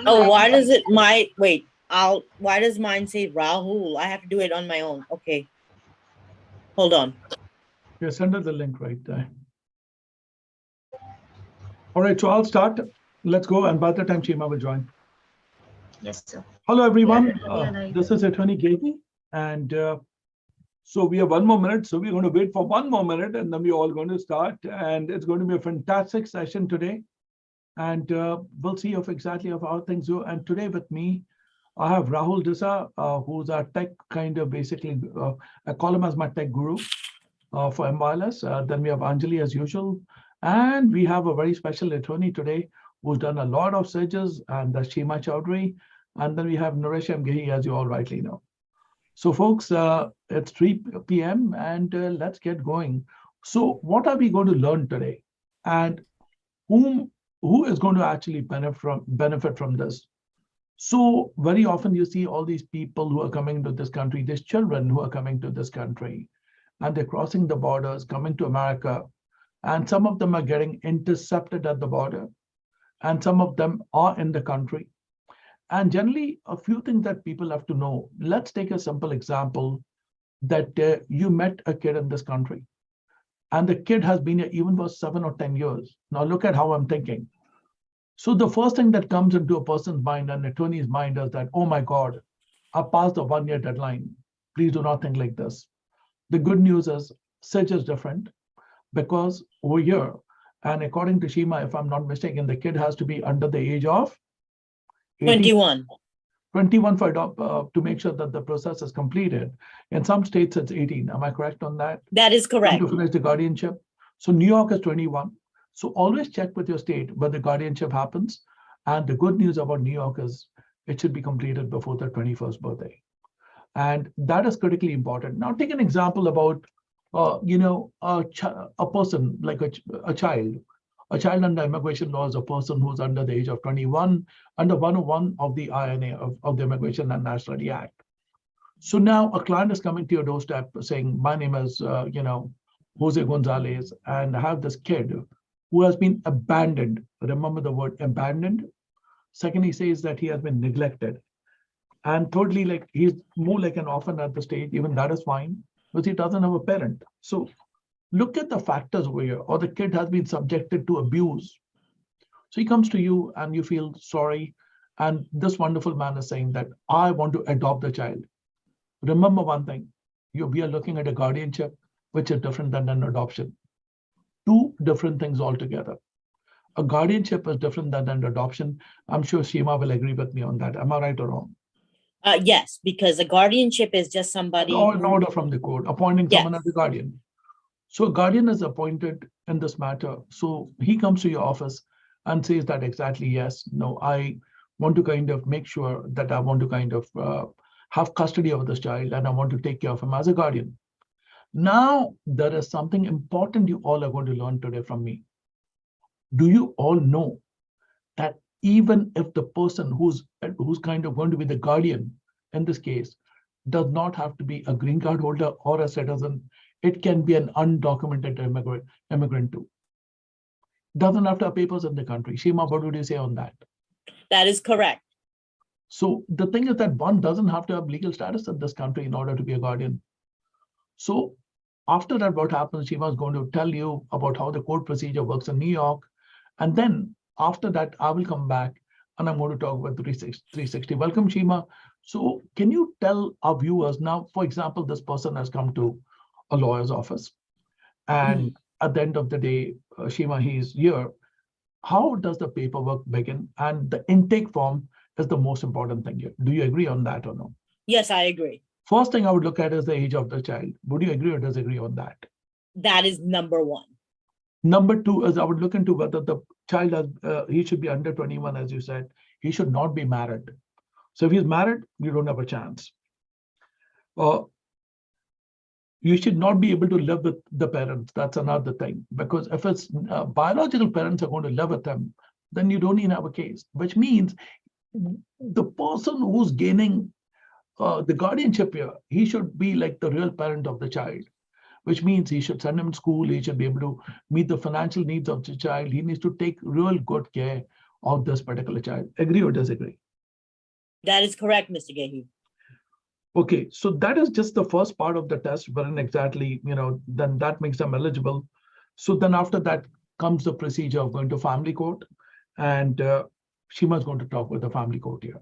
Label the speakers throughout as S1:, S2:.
S1: Oh, why does why does mine say Rahul? I have to do it on my own. Okay. Hold on.
S2: Yeah, send her the link right there. All right, so I'll start. Let's go. And by the time Chima will join.
S3: Yes, sir.
S2: Hello, everyone. This is Attorney Gavy. And so we have 1 more minute. So we're going to wait for 1 more minute and then we're all going to start. And it's going to be a fantastic session today. And we'll see exactly how things go. And today with me, I have Rahul Disa, who's our tech kind of basically, I call him as my tech guru for MLS. Then we have Anjali as usual. And we have a very special attorney today who's done a lot of SIJs, and that's Chima Chowdhury. And then we have Naresh Mgehi, as you all rightly know. So folks, it's 3 p.m. and let's get going. So what are we going to learn today? And who is going to actually benefit from this? So very often you see all these people who are coming to this country, these children who are coming to this country, and they're crossing the borders, coming to America. And some of them are getting intercepted at the border. And some of them are in the country. And generally, a few things that people have to know. Let's take a simple example that you met a kid in this country. And the kid has been here even for 7 or 10 years. Now look at how I'm thinking. So the first thing that comes into a person's mind and attorney's mind is that, oh my God, I passed the 1-year deadline. Please do not think like this. The good news is SIJ is different because over here, and according to Chima, if I'm not mistaken, the kid has to be under the age of
S1: 21.
S2: 21 for to make sure that the process is completed. In some states, it's 18. Am I correct on that?
S1: That is correct.
S2: To finish the guardianship. So New York is 21. So always check with your state where the guardianship happens. And the good news about New York is it should be completed before the 21st birthday. And that is critically important. Now take an example about, a person like a child. A child under immigration law is a person who's under the age of 21, under 101 of the INA of the Immigration and Nationality Act. So now a client is coming to your doorstep saying, my name is, Jose Gonzalez, and I have this kid who has been abandoned. Remember the word abandoned. Second, he says that he has been neglected. And thirdly, like he's more like an orphan at the state, even that is fine, but he doesn't have a parent. So look at the factors over here, or the kid has been subjected to abuse. So he comes to you and you feel sorry. And this wonderful man is saying that I want to adopt the child. Remember one thing, we are looking at a guardianship, which is different than an adoption. 2 different things altogether. A guardianship is different than an adoption. I'm sure Chima will agree with me on that. Am I right or wrong?
S1: Yes, because a guardianship is just somebody.
S2: An order from the court, appointing someone as a guardian. So a guardian is appointed in this matter. So he comes to your office and says that exactly, yes, no, I want to kind of make sure that I want to kind of have custody of this child and I want to take care of him as a guardian. Now, there is something important you all are going to learn today from me. Do you all know that even if the person who's kind of going to be the guardian in this case does not have to be a green card holder or a citizen, it can be an undocumented immigrant too. Doesn't have to have papers in the country. Chima, what would you say on that?
S1: That is correct.
S2: So the thing is that one doesn't have to have legal status in this country in order to be a guardian. So after that, what happens, Chima is going to tell you about how the court procedure works in New York. And then after that, I will come back and I'm going to talk about 360. Welcome, Chima. So can you tell our viewers now, for example, this person has come to a lawyer's office. And at the end of the day, Chima, he's here. How does the paperwork begin? And the intake form is the most important thing here. Do you agree on that or no?
S1: Yes, I agree.
S2: First thing I would look at is the age of the child. Would you agree or disagree on that?
S1: That is number 1.
S2: Number 2 is I would look into whether the child has, he should be under 21, as you said. He should not be married. So if he's married, you don't have a chance. You should not be able to live with the parents. That's another thing. Because if it's biological parents are going to live with them, then you don't even have a case, which means the person who's gaining the guardianship here, he should be like the real parent of the child, which means he should send him to school. He should be able to meet the financial needs of the child. He needs to take real good care of this particular child. Agree or disagree?
S1: That is correct, Mr. Gehi.
S2: Okay, so that is just the first part of the test, wherein exactly, then that makes them eligible. So then after that comes the procedure of going to family court, and Shima's going to talk with the family court here.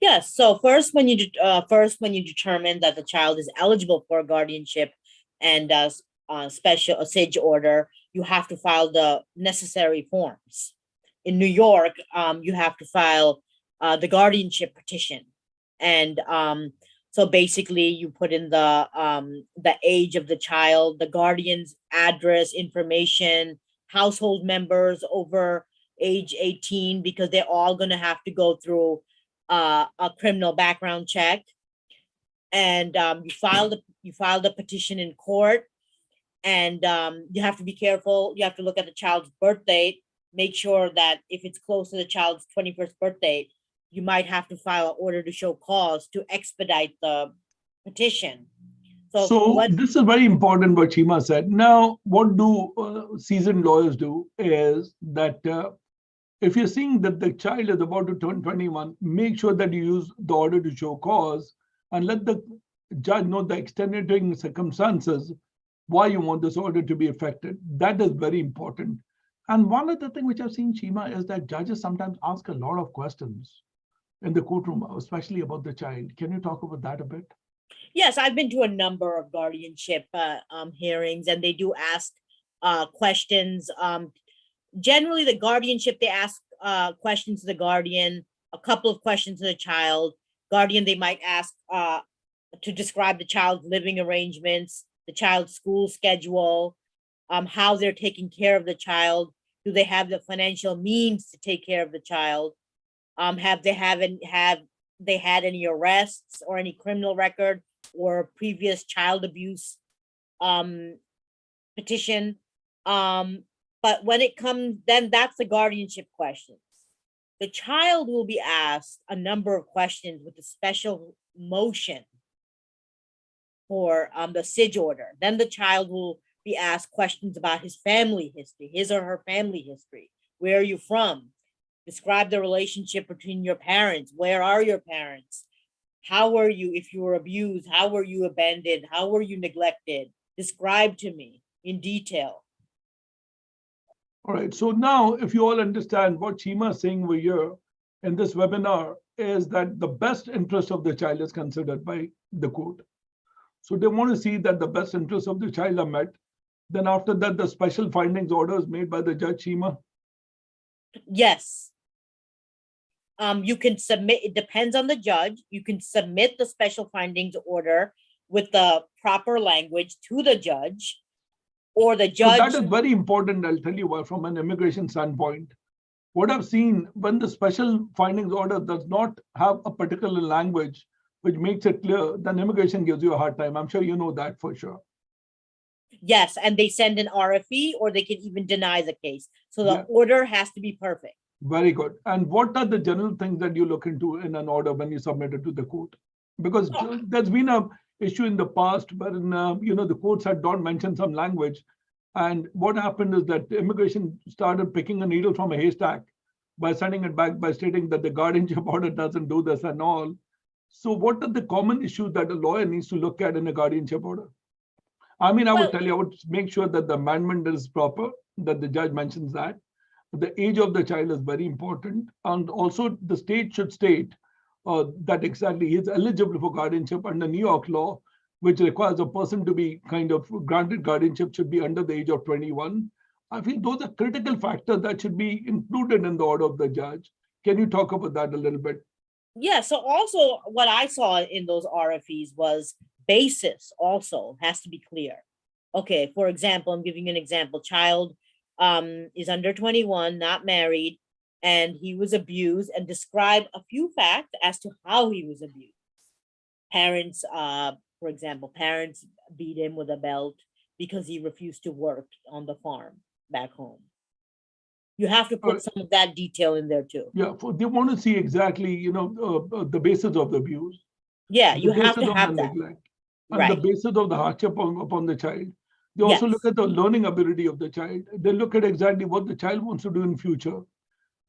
S1: Yes. So first, when you determine that the child is eligible for guardianship and special SIJ order, you have to file the necessary forms. In New York, you have to file the guardianship petition, and so basically you put in the age of the child, the guardian's address, information, household members over age 18, because they're all going to have to go through a criminal background check, and you file the petition in court, and you have to be careful. You have to look at the child's birth date, make sure that if it's close to the child's 21st birthday, you might have to file an order to show cause to expedite the petition.
S2: So this is very important what Shima said. Now, what do seasoned lawyers do is that if you're seeing that the child is about to turn 21, make sure that you use the order to show cause and let the judge know the extenuating circumstances why you want this order to be effected. That is very important. And one other thing which I've seen, Shima, is that judges sometimes ask a lot of questions in the courtroom, especially about the child. Can you talk about that a bit?
S1: Yes, I've been to a number of guardianship hearings, and they do ask questions. Generally, the guardianship, they ask questions to the guardian, a couple of questions to the child. Guardian, they might ask to describe the child's living arrangements, the child's school schedule, how they're taking care of the child. Do they have the financial means to take care of the child? Have they had any arrests or any criminal record or previous child abuse petition? But when it comes, then that's the guardianship questions. The child will be asked a number of questions with a special motion for the SIJ order. Then the child will be asked questions about his family history, his or her family history. Where are you from? Describe the relationship between your parents. Where are your parents? How were you, if you were abused? How were you abandoned? How were you neglected? Describe to me in detail.
S2: All right. So now, if you all understand what Shima is saying over here in this webinar is that the best interest of the child is considered by the court. So they want to see that the best interests of the child are met. Then after that, the special findings order is made by the judge, Shima.
S1: Yes. You can submit, it depends on the judge. You can submit the special findings order with the proper language to the judge, or the judge.
S2: So that is very important. I'll tell you why, from an immigration standpoint. What I've seen, when the special findings order does not have a particular language which makes it clear, then immigration gives you a hard time. I'm sure you know that for sure.
S1: Yes, and they send an RFE, or they can even deny the case. So the order has to be perfect.
S2: Very good. And what are the general things that you look into in an order when you submit it to the court? Because there's been an issue in the past wherein the courts had not mentioned some language, and what happened is that immigration started picking a needle from a haystack by sending it back by stating that the guardianship order doesn't do this and all. So what are the common issues that a lawyer needs to look at in a guardianship order? I mean, I would tell you, I would make sure that the amendment is proper, that the judge mentions that. The age of the child is very important. And also the state should state that exactly he is eligible for guardianship under New York law, which requires a person to be kind of granted guardianship should be under the age of 21. I feel those are critical factors that should be included in the order of the judge. Can you talk about that a little bit?
S1: Yeah, so also what I saw in those RFEs was basis also has to be clear. Okay, for example, I'm giving you an example. Child is under 21, not married, and he was abused, and describe a few facts as to how he was abused. Parents, for example, parents beat him with a belt because he refused to work on the farm back home. You have to put some of that detail in there too.
S2: Yeah, they want to see exactly, the basis of the abuse.
S1: Yeah, you have to have that.
S2: Neglect, and the basis of the hardship upon the child. They also look at the learning ability of the child. They look at exactly what the child wants to do in future.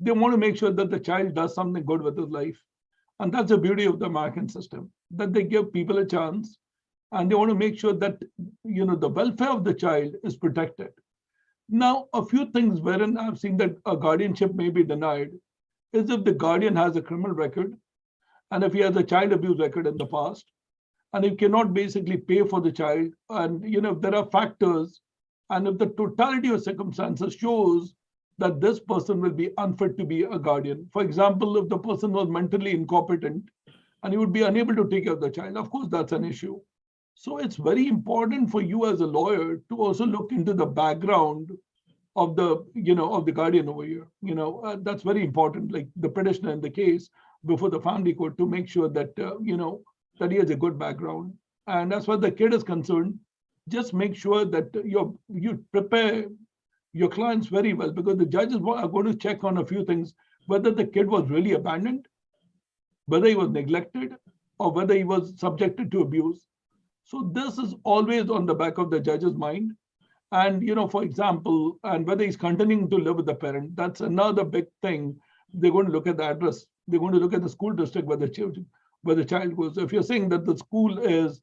S2: They want to make sure that the child does something good with his life. And that's the beauty of the American system, that they give people a chance and they want to make sure that, the welfare of the child is protected. Now, a few things wherein I've seen that a guardianship may be denied is if the guardian has a criminal record and if he has a child abuse record in the past, and he cannot basically pay for the child, and if there are factors, and if the totality of circumstances shows that this person will be unfit to be a guardian. For example, if the person was mentally incompetent and he would be unable to take care of the child, of course, that's an issue. So it's very important for you as a lawyer to also look into the background of the, of the guardian over here. That's very important, like the petitioner in the case before the family court, to make sure that, that he has a good background. And as far as the kid is concerned, just make sure that you prepare your clients very well, because the judges are going to check on a few things, whether the kid was really abandoned, whether he was neglected, or whether he was subjected to abuse. So this is always on the back of the judge's mind. And, for example, and whether he's continuing to live with the parent, that's another big thing. They're going to look at the address. They're going to look at the school district where the child goes. If you're saying that the school is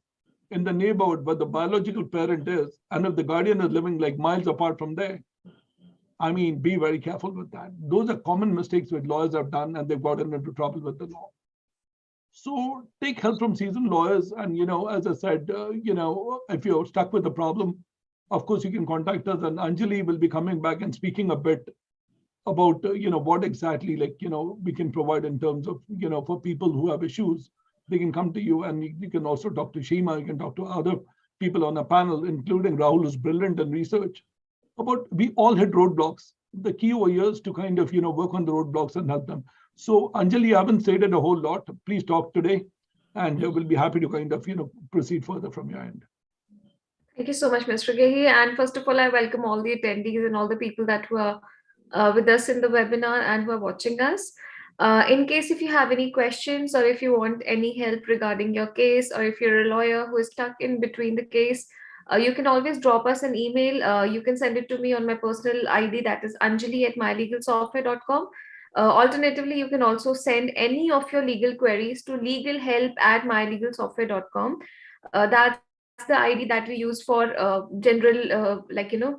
S2: in the neighborhood where the biological parent is, and if the guardian is living like miles apart from there, I mean, be very careful with that. Those are common mistakes which lawyers have done, and they've gotten into trouble with the law. So take help from seasoned lawyers. And, as I said, if you're stuck with a problem, of course, you can contact us, and Anjali will be coming back and speaking a bit about, what exactly, we can provide in terms of, for people who have issues. They can come to you, and you can also talk to Shima. You can talk to other people on a panel, including Rahul, who's brilliant in research. We all hit roadblocks. The key over here is to kind of, work on the roadblocks and help them. So Anjali, I haven't stated a whole lot. Please talk today, and we'll be happy to kind of, proceed further from your end.
S4: Thank you so much, Mr. Gehi. And first of all, I welcome all the attendees and all the people that were with us in the webinar and who are watching us. In case if you have any questions, or if you want any help regarding your case, or if you're a lawyer who is stuck in between the case, you can always drop us an email. You can send it to me on my personal ID, that is anjali@mylegalsoftware.com. Alternatively, you can also send any of your legal queries to legalhelp@mylegalsoftware.com. That's the ID that we use for general,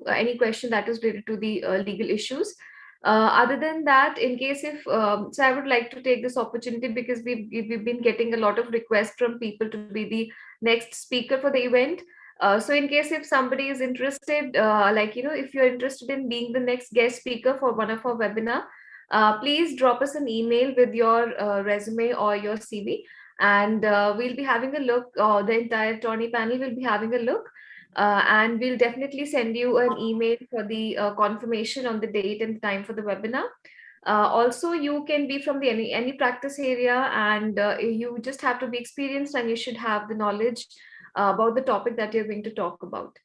S4: any question that is related to the legal issues. Other than that, in case if, so I would like to take this opportunity, because we've been getting a lot of requests from people to be the next speaker for the event. So in case if somebody is interested, if you're interested in being the next guest speaker for one of our webinar, please drop us an email with your resume or your CV, and we'll be having a look. The entire attorney panel will be having a look, and we'll definitely send you an email for the confirmation on the date and time for the webinar. Also, you can be from the any practice area, and you just have to be experienced, and you should have the knowledge about the topic that you're going to talk about.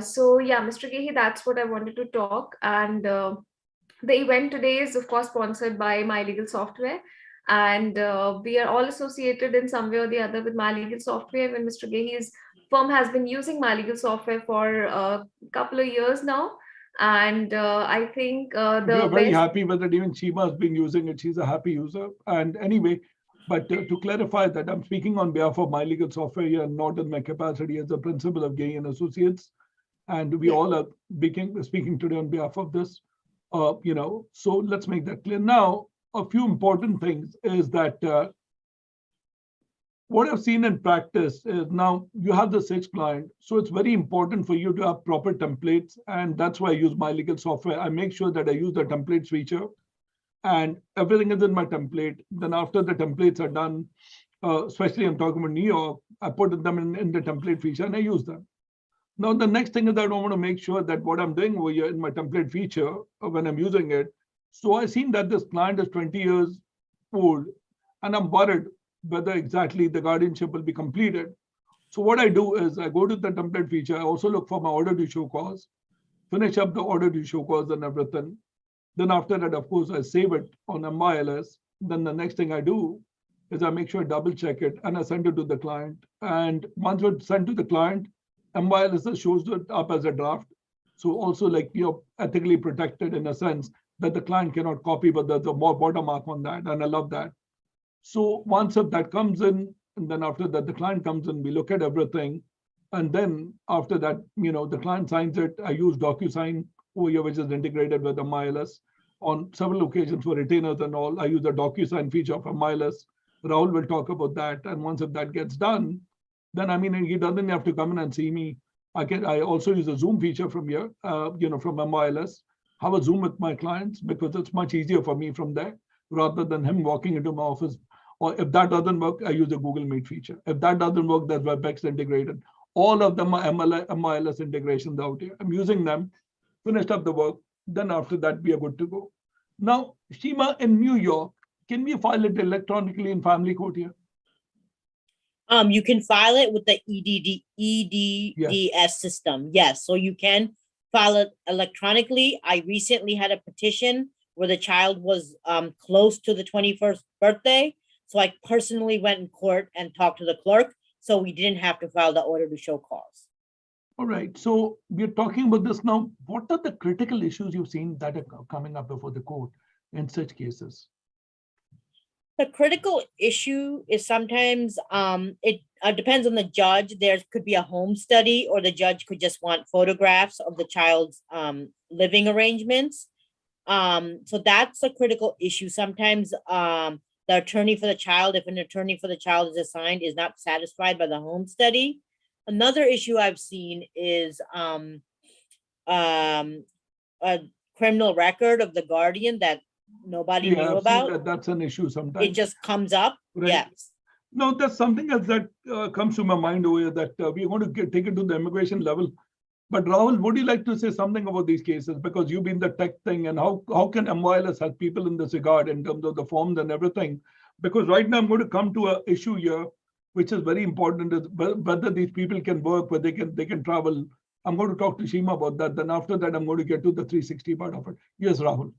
S4: So yeah, Mr. Gehi, that's what I wanted to talk. And the event today is of course sponsored by My Legal Software, and we are all associated in some way or the other with My Legal Software. When Mr. Gehi's firm has been using My Legal Software for a couple of years now, and I think we are
S2: very happy with it. Even Shima has been using it. She's a happy user. And anyway, but to clarify that, I'm speaking on behalf of My Legal Software here, not in my capacity as a principal of Gehi and Associates. And we all are speaking today on behalf of this. So let's make that clear. Now, a few important things is that what I've seen in practice is, now you have the 6th client, so it's very important for you to have proper templates, and that's why I use My Legal Software. I make sure that I use the templates feature, and everything is in my template. Then after the templates are done, especially I'm talking about New York, I put them in the template feature and I use them. Now, the next thing is that I want to make sure that what I'm doing over here in my template feature, when I'm using it, so I've seen that this client is 20 years old, and I'm worried whether exactly the guardianship will be completed. So what I do is I go to the template feature. I also look for my order to show cause, finish up the order to show cause and everything. Then after that, of course, I save it on MYLS. Then the next thing I do is I make sure I double check it and I send it to the client. And once it's sent to the client, MYLS shows it up as a draft. So also, like, you're ethically protected in a sense that the client cannot copy, but there's a more watermark on that, and I love that. So once if that comes in, and then after that the client comes in, we look at everything, and then after that, the client signs it. I use DocuSign over here, which is integrated with MILS. On several occasions for retainers and all, I use the DocuSign feature of MILS. Rahul will talk about that, and once if that gets done, then he doesn't have to come in and see me. I also use a Zoom feature from here, from MILS. Have a Zoom with my clients because it's much easier for me from there rather than him walking into my office. Or if that doesn't work, I use a Google Meet feature. If that doesn't work, there's WebEx integrated. All of them are MILS integrations out here. I'm using them, finished up the work. Then after that, we are good to go. Now, Shima, in New York, can we file it electronically in family court here?
S1: You can file it with the EDDS system. Yes, so you can file it electronically. I recently had a petition where the child was close to the 21st birthday. So I personally went in court and talked to the clerk. So we didn't have to file the order to show cause.
S2: All right. So we're talking about this now. What are the critical issues you've seen that are coming up before the court in such cases?
S1: The critical issue is sometimes it depends on the judge. There could be a home study, or the judge could just want photographs of the child's living arrangements. So that's a critical issue. Sometimes the attorney for the child, if an attorney for the child is assigned, is not satisfied by the home study. Another issue I've seen is a criminal record of the guardian that nobody knew about.
S2: That's an issue sometimes.
S1: It just comes up. Right. Yes.
S2: No, there's something else that comes to my mind over here that we're going to take it to the immigration level. But Rahul, would you like to say something about these cases? Because you've been the tech thing, and how can MILS help people in this regard in terms of the forms and everything? Because right now I'm going to come to an issue here, which is very important, is whether these people can work, whether they can travel. I'm going to talk to Shima about that. Then after that, I'm going to get to the 360 part of it. Yes, Rahul.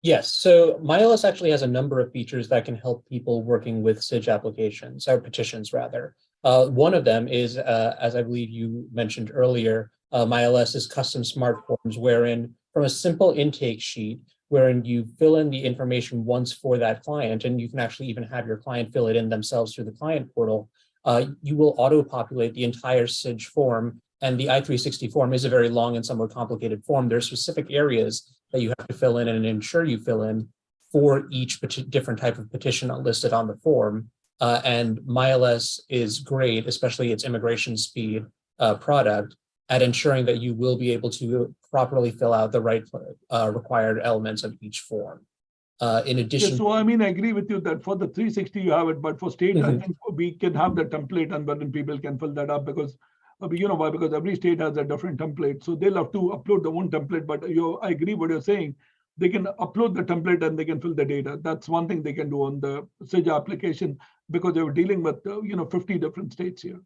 S3: Yes, so MILS actually has a number of features that can help people working with SIJ applications, or petitions rather. One of them is, as I believe you mentioned earlier, MILS is custom smart forms, wherein from a simple intake sheet, wherein you fill in the information once for that client, and you can actually even have your client fill it in themselves through the client portal, you will auto-populate the entire SIJ form. And the I-360 form is a very long and somewhat complicated form. There are specific areas that you have to fill in and ensure you fill in for each different type of petition listed on the form. And MILS is great, especially its immigration speed product, at ensuring that you will be able to properly fill out the right required elements of each form. In addition,
S2: yeah, so I agree with you that for the 360 you have it, but for state, I think we can have the template, and then people can fill that up because you know why? Because every state has a different template, so they'll have to upload their own template. But I agree what you're saying. They can upload the template and they can fill the data. That's one thing they can do on the SIJ application because they were dealing with 50 different states here.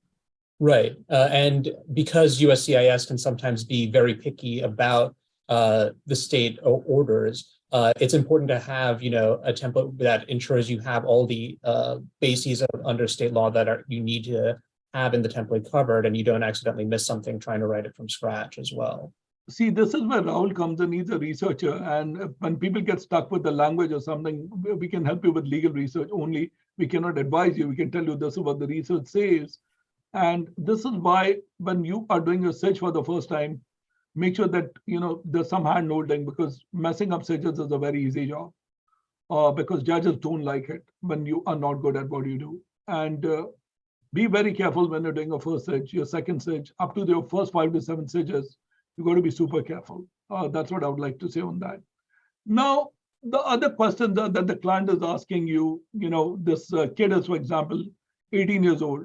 S3: Right, and because USCIS can sometimes be very picky about the state orders, it's important to have a template that ensures you have all the bases under state law that you need to have in the template covered, and you don't accidentally miss something trying to write it from scratch as well.
S2: See, this is where Rahul comes in. He's a researcher, and when people get stuck with the language or something, we can help you with legal research only. We cannot advise you. We can tell you this is what the research says. And this is why when you are doing a search for the first time, make sure that there's some hand holding, because messing up searches is a very easy job because judges don't like it when you are not good at what you do. And be very careful when you're doing a first search, your second search, up to your first 5 to 7 searches. You've got to be super careful. That's what I would like to say on that. Now, the other question that the client is asking you, this kid is, for example, 18 years old.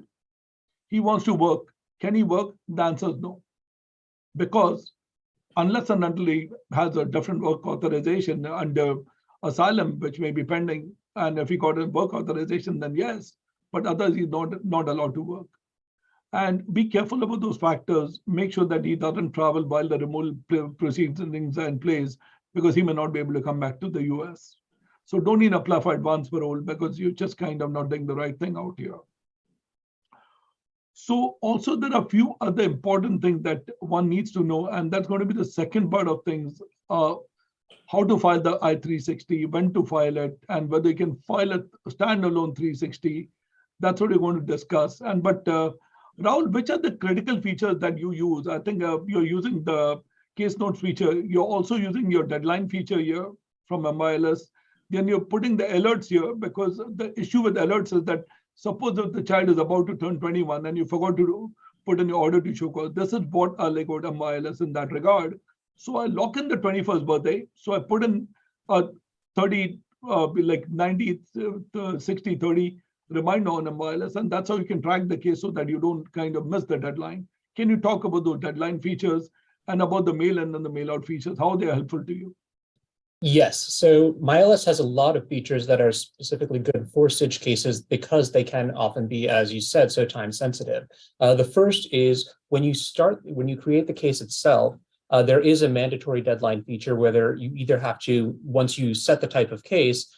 S2: He wants to work. Can he work? The answer is no. Because unless and until he has a different work authorization under asylum, which may be pending, and if he got a work authorization, then yes, but otherwise he's not allowed to work. And be careful about those factors. Make sure that he doesn't travel while the removal proceedings are in place, because he may not be able to come back to the US. So don't even apply for advance parole because you're just kind of not doing the right thing out here. So also there are a few other important things that one needs to know, and that's going to be the second part of things. how to file the I-360, when to file it, and whether you can file a standalone 360. That's what we're going to discuss. But Rahul, which are the critical features that you use? I think you're using the case notes feature. You're also using your deadline feature here from MILS. Then you're putting the alerts here, because the issue with alerts is that suppose if the child is about to turn 21 and you forgot to put in your order to show cause. This is what I like about MILS in that regard. So I lock in the 21st birthday. So I put in a 30, like 90, 60, 30 reminder on MILS, and that's how you can track the case so that you don't kind of miss the deadline. Can you talk about those deadline features and about the mail in and the mail out features, how they are helpful to you?
S3: Yes, so MyLS has a lot of features that are specifically good for SIJ cases because they can often be, as you said, so time sensitive. The first is when you create the case itself, there is a mandatory deadline feature where you either have to, once you set the type of case,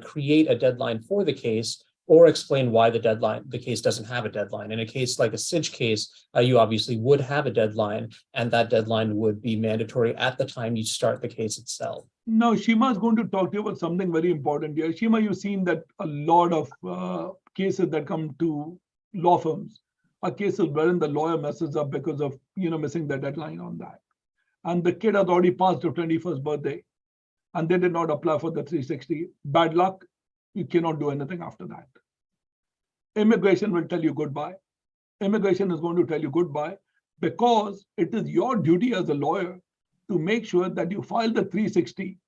S3: create a deadline for the case, or explain why the case doesn't have a deadline. In a case like a SIJ case, you obviously would have a deadline, and that deadline would be mandatory at the time you start the case itself.
S2: Now, Shima is going to talk to you about something very important here. Shima, you've seen that a lot of cases that come to law firms are cases wherein the lawyer messes up because of missing the deadline on that. And the kid has already passed their 21st birthday, and they did not apply for the 360. Bad luck. You cannot do anything after that. Immigration will tell you goodbye. Immigration is going to tell you goodbye because it is your duty as a lawyer to make sure that you file the 360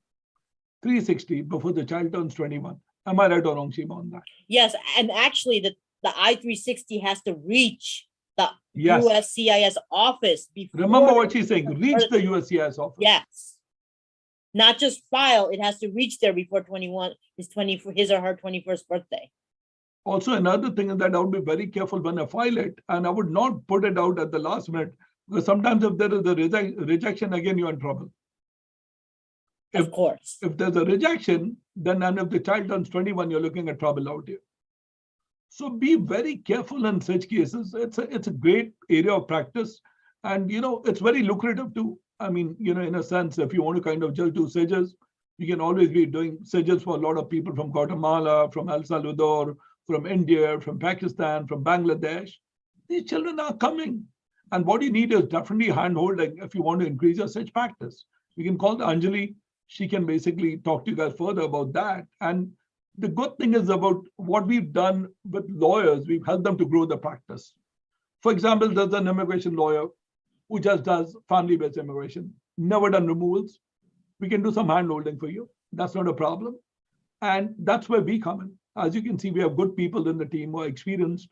S2: before the child turns 21. Am I right or wrong, Shima, on that?
S1: Yes, and actually the I-360 has to reach the
S2: Yes.
S1: USCIS office before.
S2: Remember what she's saying, reach the USCIS office.
S1: Yes. Not just file, it has to reach there before 21, his or her 21st birthday.
S2: Also, another thing is that I would be very careful when I file it, and I would not put it out at the last minute, because sometimes if there is a rejection, again, you're in trouble.
S1: Of course.
S2: If there's a rejection, then and if the child turns 21, you're looking at trouble out here. So be very careful in such cases. It's a great area of practice, and it's very lucrative too. I mean, in a sense, if you want to kind of just do SIJs, you can always be doing SIJs for a lot of people from Guatemala, from El Salvador, from India, from Pakistan, from Bangladesh. These children are coming. And what you need is definitely hand-holding if you want to increase your SIJ practice. You can call Anjali. She can basically talk to you guys further about that. And the good thing is about what we've done with lawyers, we've helped them to grow the practice. For example, there's an immigration lawyer who just does family-based immigration, never done removals. We can do some hand-holding for you. That's not a problem. And that's where we come in. As you can see, we have good people in the team who are experienced,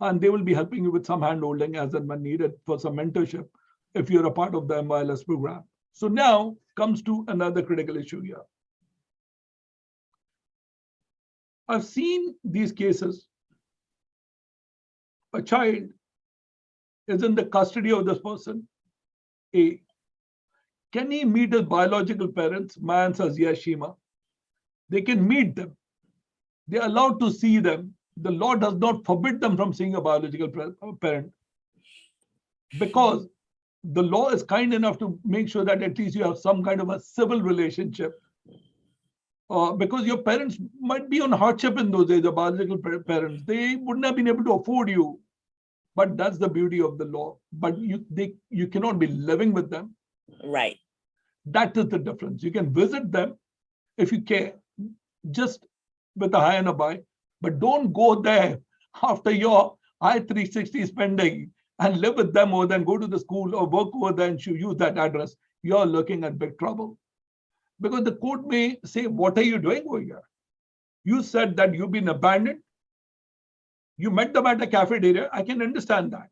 S2: and they will be helping you with some hand-holding as and when needed for some mentorship if you're a part of the MILS program. So now comes to another critical issue here. I've seen these cases. A child is in the custody of this person. A, can he meet his biological parents? My answer is yes, Shima. They can meet them. They're allowed to see them. The law does not forbid them from seeing a biological parent, because the law is kind enough to make sure that at least you have some kind of a civil relationship. Because your parents might be on hardship in those days, the biological parents. They wouldn't have been able to afford you. But that's the beauty of the law. But you cannot be living with them.
S1: Right.
S2: That is the difference. You can visit them if you care, just with a high and a by, but don't go there after your I-360 spending and live with them over there and go to the school or work over there and use that address. You're looking at big trouble. Because the court may say, what are you doing over here? You said that you've been abandoned. You met them at a cafeteria. I can understand that.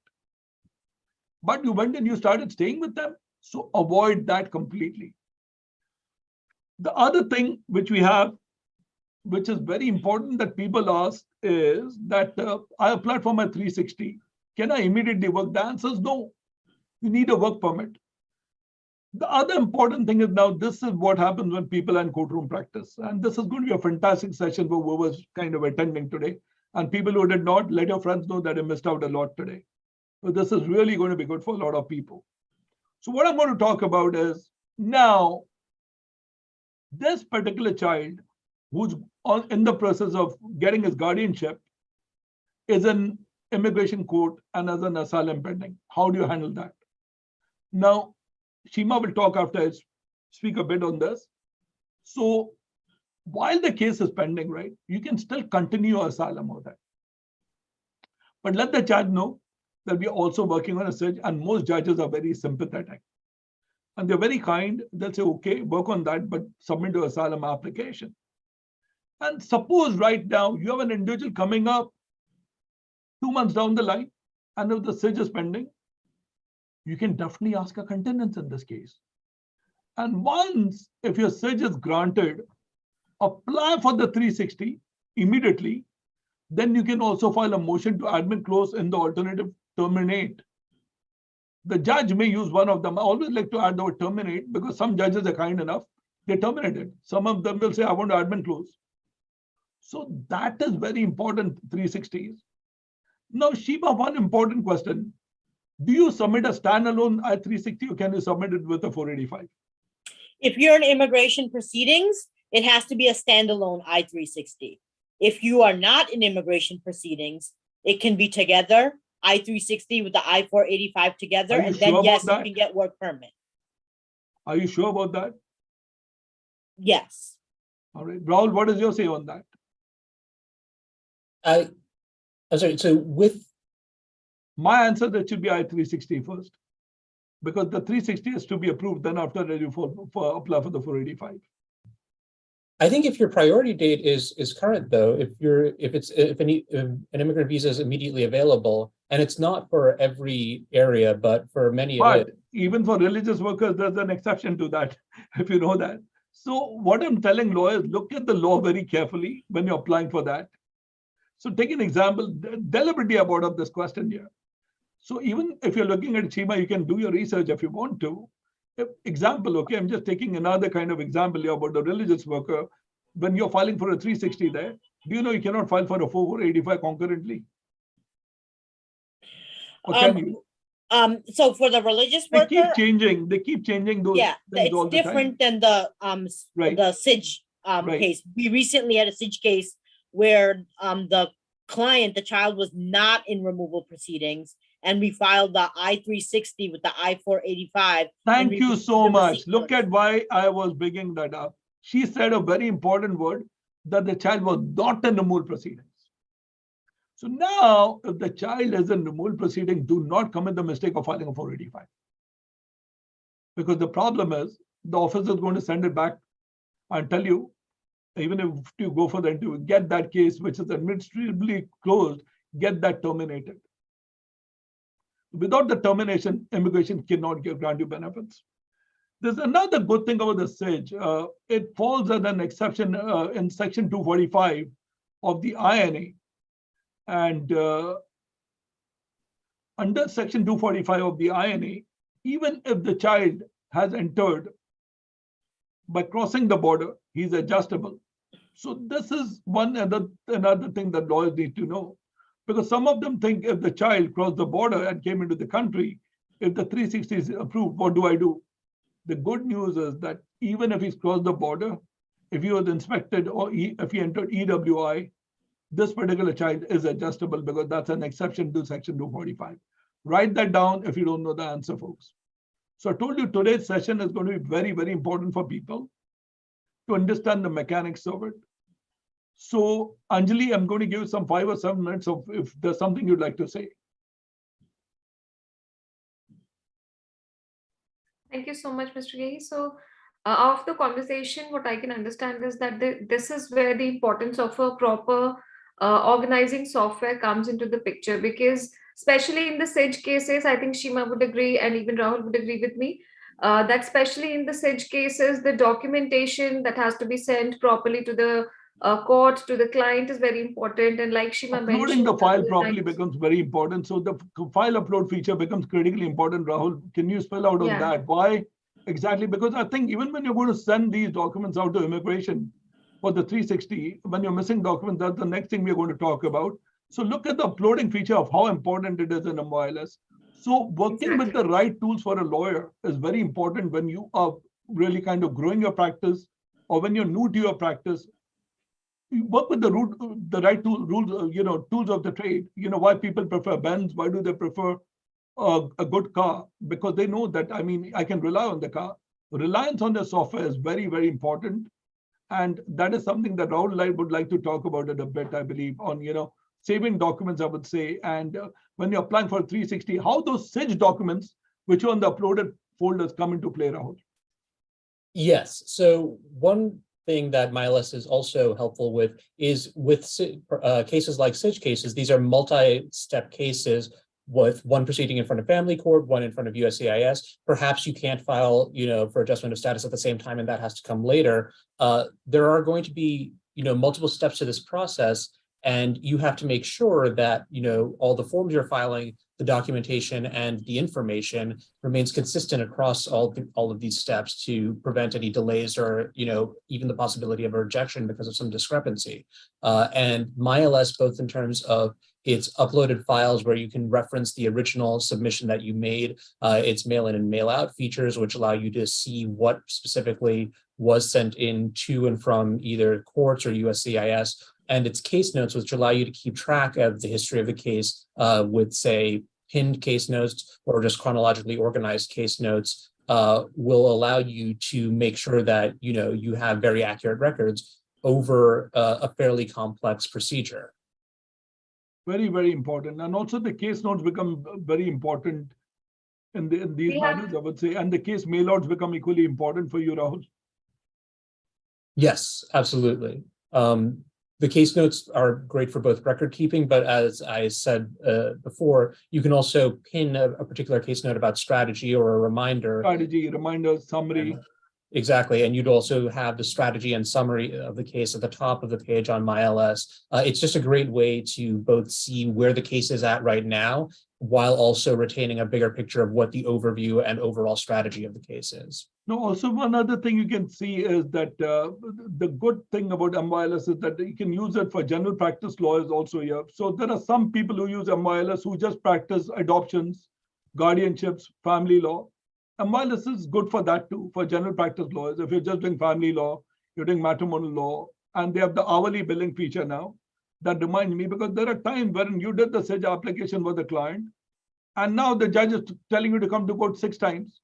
S2: But you went and you started staying with them. So avoid that completely. The other thing which we have, which is very important that people ask, is that I applied for my 360. Can I immediately work? The answer is no. You need a work permit. The other important thing is now this is what happens when people are in courtroom practice. And this is going to be a fantastic session for whoever's kind of attending today. And people who did not, let your friends know that they missed out a lot today. So this is really going to be good for a lot of people. So what I'm going to talk about is now This particular child who's in the process of getting his guardianship is in immigration court and as an asylum pending. How do you handle that? Now, Shima will talk after I speak a bit on this. So while the case is pending, right, you can still continue your asylum or that. But let the judge know that we are also working on a search, and most judges are very sympathetic. And they're very kind. They'll say, okay, work on that, but submit your asylum application. And suppose right now you have an individual coming up 2 months down the line, and if the SIJ is pending, you can definitely ask a continuance in this case. And once, if your SIJ is granted, apply for the 360 immediately. Then you can also file a motion to admit clause in the alternative terminate. The judge may use one of them. I always like to add the word terminate because some judges are kind enough, they terminate it. Some of them will say, I want to admit clause. So that is very important, 360s. Now, Shima, one important question. Do you submit a standalone I-360 or can you submit it with a 485?
S1: If you're in immigration proceedings, it has to be a standalone I-360. If you are not in immigration proceedings, it can be together, I-360 with the I-485 together, and then yes, you can get work permit.
S2: Are you sure about that?
S1: Yes.
S2: All right. Rahul, what is your say on that?
S3: I'm sorry, so with
S2: my answer, that should be I-360 first, because the 360 has to be approved. Then after that, you apply for the 485.
S3: I think if your priority date is current, though, if an immigrant visa is immediately available, and it's not for every area, but for many of it.
S2: Even for religious workers, there's an exception to that, if you know that. So what I'm telling lawyers, look at the law very carefully when you're applying for that. So take an example, deliberately I brought up this question here. So even if you're looking at Shima, you can do your research if you want to. Example, okay, I'm just taking another kind of example here about the religious worker. When you're filing for a 360 there, do you know you cannot file for a 485 concurrently? Or can you?
S1: So for the religious worker,
S2: they keep changing those.
S1: Yeah,
S2: things all
S1: it's
S2: the
S1: different
S2: time.
S1: than the SIJ case. We recently had a SIJ case where the child was not in removal proceedings, and we filed the I-360 with the I-485.
S2: Thank you so much. Look at why I was bringing that up. She said a very important word, that the child was not in removal proceedings. So now, if the child is in removal proceeding, do not commit the mistake of filing a 485. Because the problem is, the officer is going to send it back and tell you, even if you go for the interview, get that case which is administratively closed, get that terminated. Without the termination, immigration cannot grant you benefits. There's another good thing about the SIJ. It falls as an exception in section 245 of the INA. And under section 245 of the INA, even if the child has entered by crossing the border, he's adjustable. So this is another thing that lawyers need to know. Because some of them think if the child crossed the border and came into the country, if the 360 is approved, what do I do? The good news is that even if he's crossed the border, if he was inspected or if he entered EWI, this particular child is adjustable because that's an exception to section 245. Write that down if you don't know the answer, folks. So I told you today's session is going to be very, very important for people to understand the mechanics of it. So Anjali, I'm going to give you some 5 or 7 minutes of if there's something you'd like to say.
S4: Thank you so much, Mr. Gehi. So of the conversation, what I can understand is that this is where the importance of a proper organizing software comes into the picture, because especially in the SIJ cases, I think Shima would agree and even Rahul would agree with me, that especially in the SIJ cases, the documentation that has to be sent properly to the court, to the client is very important. And like Shima mentioned,
S2: uploading the file properly becomes very important. So the file upload feature becomes critically important. Rahul, can you spell out on that? Why exactly? Because I think even when you're going to send these documents out to immigration for the 360, when you're missing documents, that's the next thing we're going to talk about. So look at the uploading feature of how important it is in MYLS. So working with the right tools for a lawyer is very important when you are really kind of growing your practice or when you're new to your practice, you work with the right rules, tools of the trade. Why people prefer Benz? Why do they prefer a good car? Because they know that, I can rely on the car. Reliance on the software is very, very important. And that is something that Rahul would like to talk about it a bit, I believe, on, saving documents, I would say. And when you're applying for 360, how those SIJ documents, which are on the uploaded folders, come into play, Rahul.
S3: Yes. So one thing that MyLS is also helpful with is with cases like SIJ cases. These are multi-step cases with one proceeding in front of family court, one in front of SIJS. Perhaps you can't file, for adjustment of status at the same time, and that has to come later. There are going to be, multiple steps to this process, and you have to make sure that, all the forms you're filing, the documentation and the information remains consistent across all of these steps to prevent any delays or, even the possibility of a rejection because of some discrepancy. And MyLS, both in terms of its uploaded files where you can reference the original submission that you made, its mail-in and mail-out features, which allow you to see what specifically was sent in to and from either courts or USCIS, and its case notes, which allow you to keep track of the history of the case with, say, pinned case notes or just chronologically organized case notes, will allow you to make sure that, you have very accurate records over a fairly complex procedure.
S2: Very, very important. And also the case notes become very important in these matters, I would say. And the case mailouts become equally important for you, Rahul.
S3: Yes, absolutely. The case notes are great for both record keeping, but as I said before, you can also pin a particular case note about strategy or a reminder.
S2: Strategy, reminder, summary.
S3: Exactly. And you'd also have the strategy and summary of the case at the top of the page on MyLS. It's just a great way to both see where the case is at right now, while also retaining a bigger picture of what the overview and overall strategy of the case is.
S2: No, also one other thing you can see is that the good thing about MyLS is that you can use it for general practice lawyers also here. So there are some people who use MyLS who just practice adoptions, guardianships, family law. MyLS is good for that too, for general practice lawyers. If you're just doing family law, you're doing matrimonial law, and they have the hourly billing feature now. That reminds me, because there are times when you did the SIJ application with the client, and now the judge is telling you to come to court 6 times.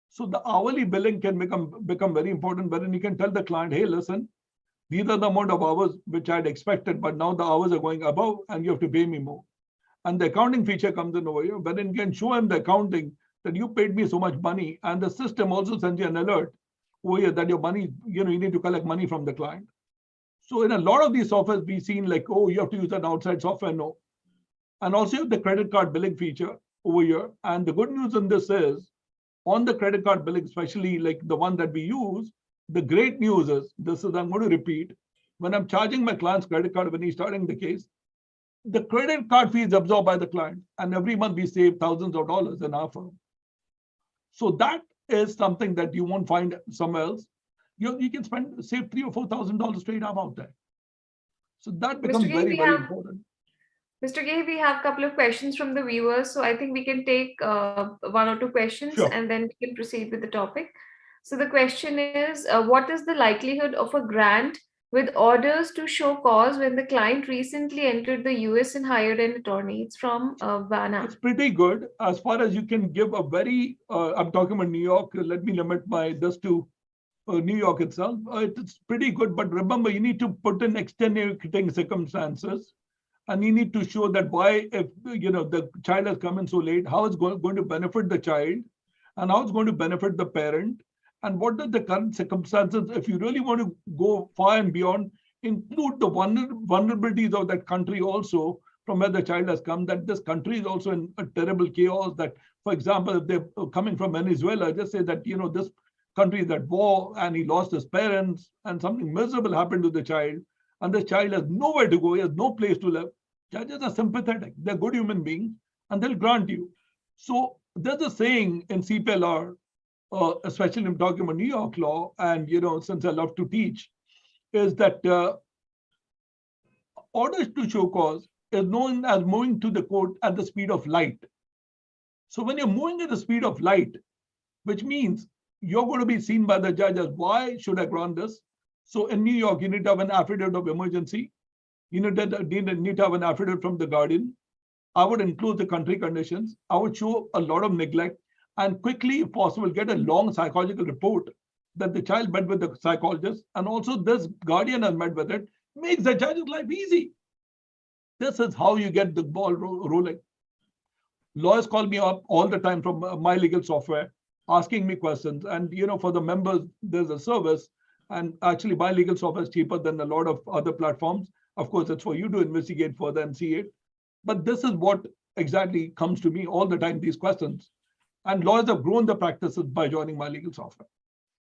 S2: So the hourly billing can become very important, wherein you can tell the client, hey, listen, these are the amount of hours which I'd expected, but now the hours are going above and you have to pay me more. And the accounting feature comes in over here, wherein you can show him the accounting that you paid me so much money, and the system also sends you an alert over here that your money, you need to collect money from the client. So in a lot of these softwares, we've seen like, oh, you have to use an outside software. No. And also the credit card billing feature over here. And the good news in this is, on the credit card billing, especially like the one that we use, the great news is, I'm going to repeat, when I'm charging my client's credit card when he's starting the case, the credit card fee is absorbed by the client. And every month we save thousands of dollars in our firm. So that is something that you won't find somewhere else. You can save $3,000 or $4,000 straight up out there. So that becomes very, very important.
S4: Mr. Gay, we have a couple of questions from the viewers. So I think we can take 1 or 2 questions, sure, and then we can proceed with the topic. So the question is, what is the likelihood of a grant with orders to show cause when the client recently entered the US and hired an attorney? It's from Vanna.
S2: It's pretty good as far as you can give a very, I'm talking about New York. Let me limit this to New York itself. It's pretty good, but remember, you need to put in extenuating circumstances, and you need to show that why, if the child has come in so late, how it's going to benefit the child, and how it's going to benefit the parent, and what are the current circumstances. If you really want to go far and beyond, include the vulnerabilities of that country also, from where the child has come, that this country is also in a terrible chaos. That, for example, if they're coming from Venezuela, just say that, this country is at war and he lost his parents and something miserable happened to the child, and the child has nowhere to go, he has no place to live. Judges are sympathetic, they're good human beings, and they'll grant you. So there's a saying in CPLR, especially I'm talking about New York law, and since I love to teach, is that orders to show cause is known as moving to the court at the speed of light. So when you're moving at the speed of light, which means you're going to be seen by the judge as, why should I grant this? So in New York, you need to have an affidavit of emergency. You need to have an affidavit from the guardian. I would include the country conditions. I would show a lot of neglect, and quickly, if possible, get a long psychological report that the child met with the psychologist, and also this guardian has met with it, makes the judge's life easy. This is how you get the ball rolling. Lawyers call me up all the time from my legal software, asking me questions. And for the members, there's a service, and actually my legal software is cheaper than a lot of other platforms. Of course, it's for you to investigate further and see it. But this is what exactly comes to me all the time, these questions. And lawyers have grown the practices by joining my legal software.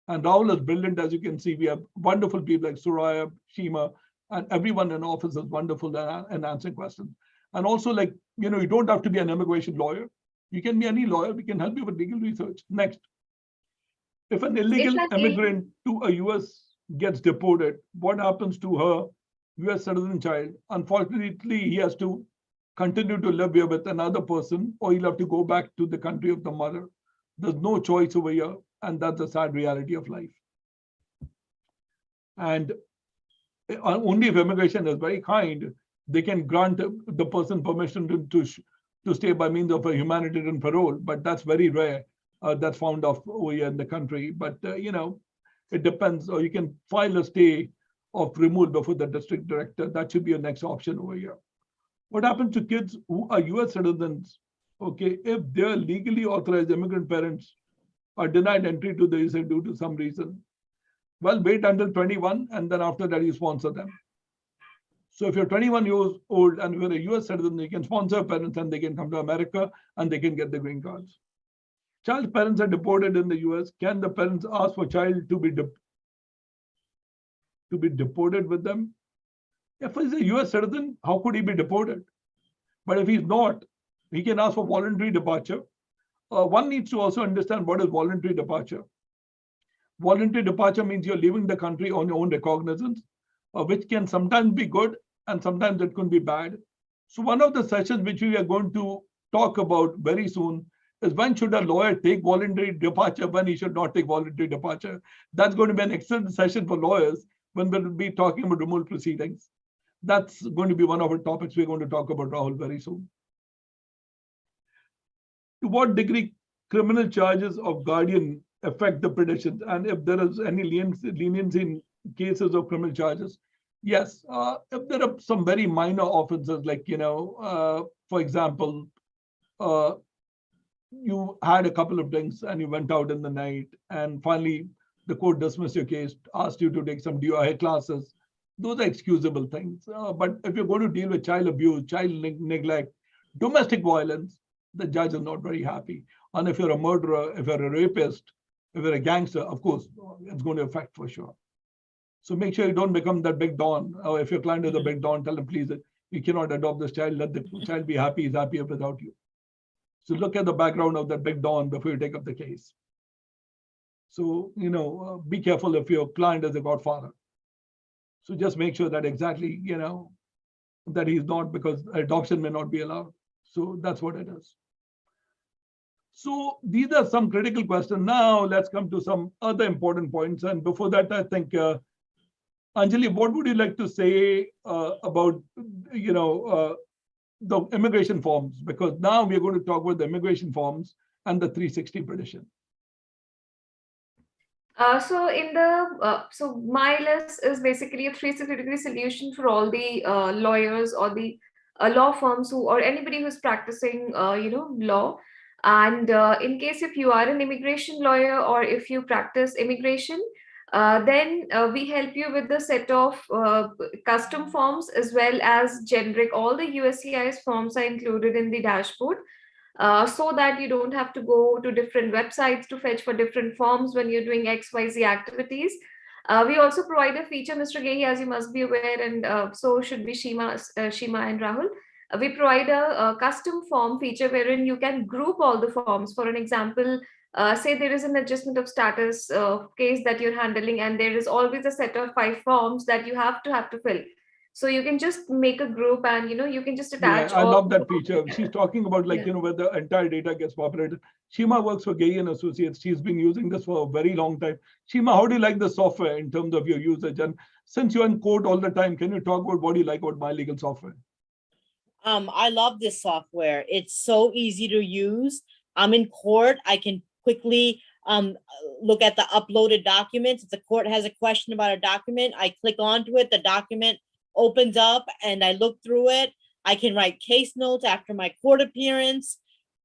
S2: And Rahul is brilliant, as you can see. We have wonderful people like Suraya, Shima, and everyone in office is wonderful in answering questions. And also, you don't have to be an immigration lawyer. You can be any lawyer. We can help you with legal research. Next. If an illegal immigrant to a US gets deported, what happens to her US citizen child? Unfortunately, he has to continue to live here with another person, or he'll have to go back to the country of the mother. There's no choice over here, and that's the sad reality of life. And only if immigration is very kind, they can grant the person permission to stay by means of a humanitarian parole, but that's very rare. That's found of over here in the country. But it depends. Or you can file a stay of removal before the district director. That should be your next option over here. What happens to kids who are US citizens? Okay, if their legally authorized immigrant parents are denied entry to the USA due to some reason, well, wait until 21, and then after that you sponsor them. So if you're 21 years old and you're a US citizen, you can sponsor parents and they can come to America and they can get the green cards. Child's parents are deported in the US. Can the parents ask for child to be deported with them? If he's a US citizen, how could he be deported? But if he's not, he can ask for voluntary departure. One needs to also understand what is voluntary departure. Voluntary departure means you're leaving the country on your own recognizance, which can sometimes be good and sometimes it can be bad. So one of the sessions which we are going to talk about very soon is, when should a lawyer take voluntary departure, when he should not take voluntary departure. That's going to be an excellent session for lawyers when we'll be talking about removal proceedings. That's going to be one of our topics we're going to talk about, Rahul, very soon. To what degree criminal charges of guardian affect the petitions, and if there is any leniency in cases of criminal charges? Yes, if there are some very minor offenses, like, for example, you had a couple of drinks and you went out in the night, and finally the court dismissed your case, asked you to take some DIY classes. Those are excusable things. But if you're going to deal with child abuse, child neglect, domestic violence, the judge is not very happy. And if you're a murderer, if you're a rapist, if you're a gangster, of course, it's going to affect for sure. So make sure you don't become that big don. Or if your client is a big don, tell him, please, you cannot adopt this child. Let the child be happy. He's happier without you. So look at the background of that big don before you take up the case. So, be careful if your client is a godfather. So just make sure that exactly, that he's not, because adoption may not be allowed. So that's what it is. So these are some critical questions. Now let's come to some other important points. And before that, I think, Anjali, what would you like to say about, the immigration forms? Because now we're going to talk about the immigration forms and the 360 petition.
S4: So MyLS is basically a 360-degree solution for all the lawyers or the law firms or anybody who's practicing, law. And in case if you are an immigration lawyer or if you practice immigration, then we help you with the set of custom forms as well as generic. All the USCIS forms are included in the dashboard. So that you don't have to go to different websites to fetch for different forms when you're doing XYZ activities. We also provide a feature, Mr. Gehi, as you must be aware, and so should be Shima and Rahul. We provide a custom form feature wherein you can group all the forms. For an example, say there is an adjustment of status case that you're handling, and there is always a set of 5 forms that you have to fill. So you can just make a group and, you can just
S2: Yeah,
S4: attach
S2: I
S4: all.
S2: love that feature. She's talking about like,
S4: Yeah.
S2: where the entire data gets populated. Shima works for Gay and Associates. She's been using this for a very long time. Shima, how do you like the software in terms of your usage? And since you're in court all the time, can you talk about what you like about my legal software?
S1: I love this software. It's so easy to use. I'm in court. I can quickly look at the uploaded documents. If the court has a question about a document, I click onto it, the document opens up and I look through it. I can write case notes after my court appearance,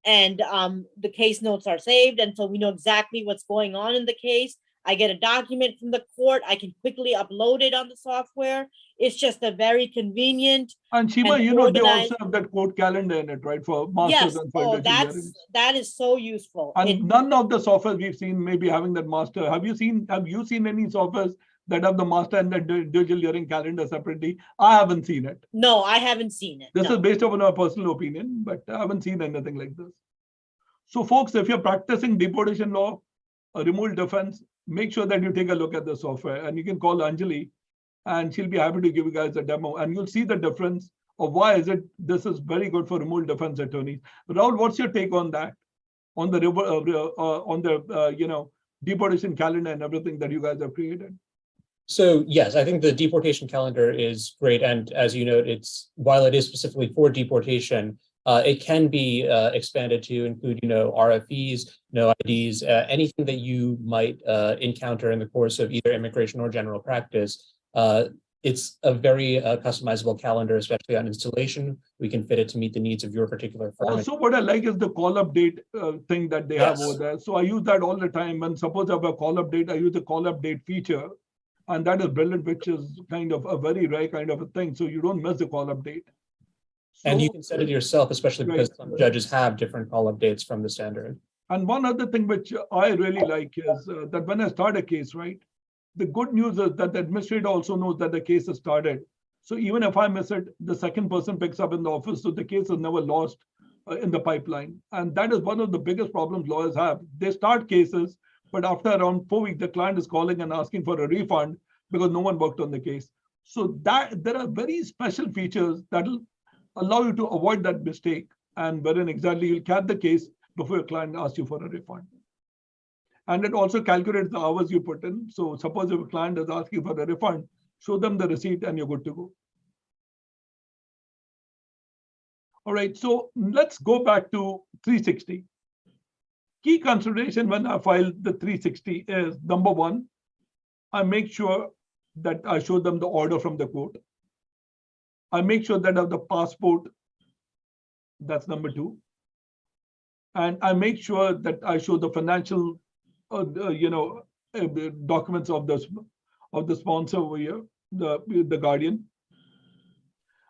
S1: and the case notes are saved. And so we know exactly what's going on in the case. I get a document from the court. I can quickly upload it on the software. It's just a very convenient.
S2: And Shima,
S1: And
S2: they
S1: organized.
S2: also have that court calendar in it, right? For masters
S1: Yes.
S2: and for
S1: Oh,
S2: individual hearings.
S1: that is so useful.
S2: And none of the softwares we've seen maybe having that master. Have you seen any softwares that have the master and the individual hearing calendar separately? I haven't seen it.
S1: No, I haven't seen it.
S2: This is based on our personal opinion, but I haven't seen anything like this. So folks, if you're practicing deportation law, a removal defense, make sure that you take a look at the software, and you can call Anjali and she'll be happy to give you guys a demo, and you'll see the difference of why this is very good for removal defense attorneys. Rahul, what's your take on that? On the deportation calendar and everything that you guys have created?
S3: So yes, I think the deportation calendar is great. And as you note, while it is specifically for deportation, it can be expanded to include, RFEs, no IDs, anything that you might encounter in the course of either immigration or general practice. It's a very customizable calendar, especially on installation. We can fit it to meet the needs of your particular firm.
S2: Also, what I like is the call up date thing that they have over there. So I use that all the time. And suppose I have a call up date, I use the call up date feature. And that is brilliant, which is kind of a very rare kind of a thing. So you don't miss the call up date. So,
S3: and you can set it yourself, especially because some judges have different call up dates from the standard.
S2: And one other thing which I really like is that when I start a case, right, the good news is that the administrator also knows that the case is started. So even if I miss it, the second person picks up in the office. So the case is never lost in the pipeline. And that is one of the biggest problems lawyers have. They start cases, but after around 4 weeks, the client is calling and asking for a refund because no one worked on the case. So that there are very special features that will allow you to avoid that mistake, and wherein exactly you'll catch the case before your client asks you for a refund. And it also calculates the hours you put in. So suppose if a client is asking for a refund, show them the receipt and you're good to go. All right, so let's go back to 360. Key consideration when I file the 360 is, number one, I make sure that I show them the order from the court. I make sure that I have the passport. That's number two. And I make sure that I show the financial, documents of the sponsor over here, the guardian.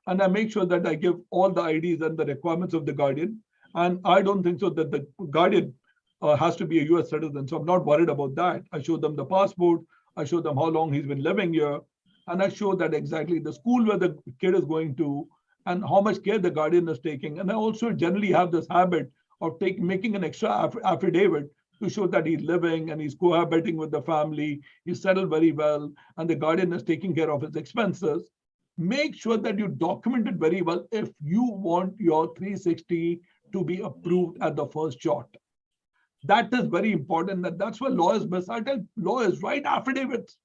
S2: And I make sure that I give all the IDs and the requirements of the guardian. And I don't think so that the guardian has to be a US citizen. So I'm not worried about that. I show them the passport. I show them how long he's been living here. And I show that exactly the school where the kid is going to and how much care the guardian is taking. And I also generally have this habit of making an extra affidavit to show that he's living and he's cohabiting with the family, he's settled very well, and the guardian is taking care of his expenses. Make sure that you document it very well if you want your 360 to be approved at the first shot. That is very important, and that's why lawyers miss. I tell lawyers, write affidavits.